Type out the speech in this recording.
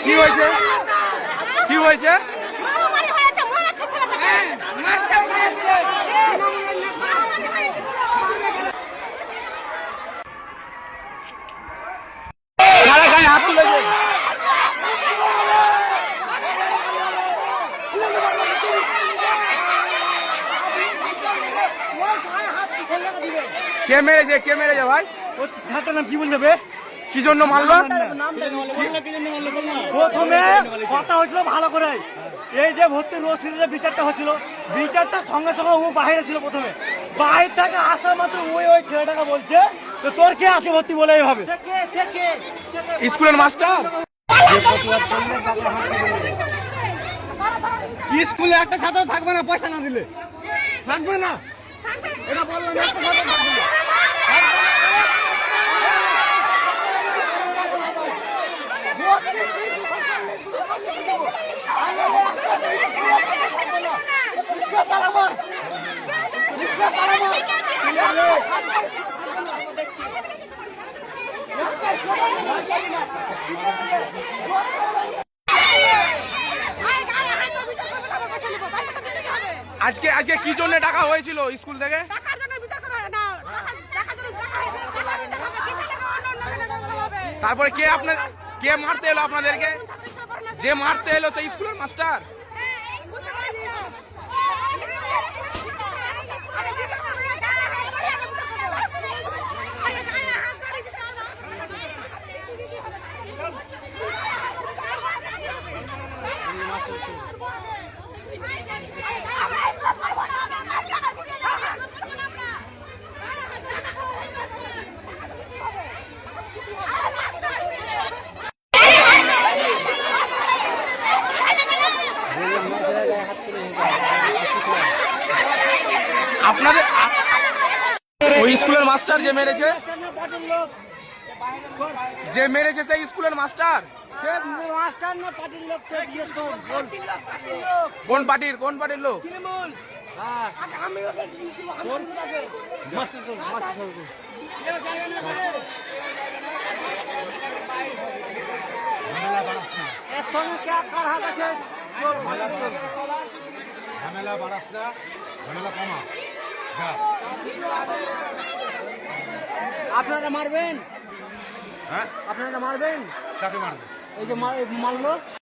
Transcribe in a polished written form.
কি হয়েছে? কি হয়েছে? গায়ে হাত তুলেছে। কে মেরেছে? কে মেরেছে ভাই? ছাত্রের নাম কি বলতে হবে? কি জন্য মারলো? প্রথমে কথা হচ্ছিল ভালো করে, এই যে ভর্তি রসিদের বিচারটা হচ্ছিল, বিচারটা সঙ্গে সঙ্গে ও বাইরে ছিল। প্রথমে বাইরে থেকে আসা মাত্র ওই ছেলেটাকে বলছে তো তোর কে আছে ভর্তি বলে এইভাবে। স্কুলের মাস্টার স্কুলে একটা ছাত্র থাকবে না পয়সা না দিলে, থাকবে না এটা বললাম। একটা ছাত্র থাকবে না। আজকে আজকে কি জন্য টাকা হয়েছিল স্কুল থেকে? তারপরে কে আপনার কে মারতে এলো আপনাদেরকে? যে মারতে এলো সেই স্কুলের মাস্টার? আপনাদের ওই স্কুলের মাস্টার যে মেরেছে, যে মেরেছে সেই স্কুলের মাস্টার? মাস্টার না পার্টির লোক? কোন পার্টির? কোন পার্টির লোক? এর সঙ্গে কার হাত আছে? ঝামেলা বাড়াস না, ঝামেলা কমা। আপনারা মারবেন? হ্যাঁ, আপনারা মারবেন? কাকে মারবে? এই যে মারলো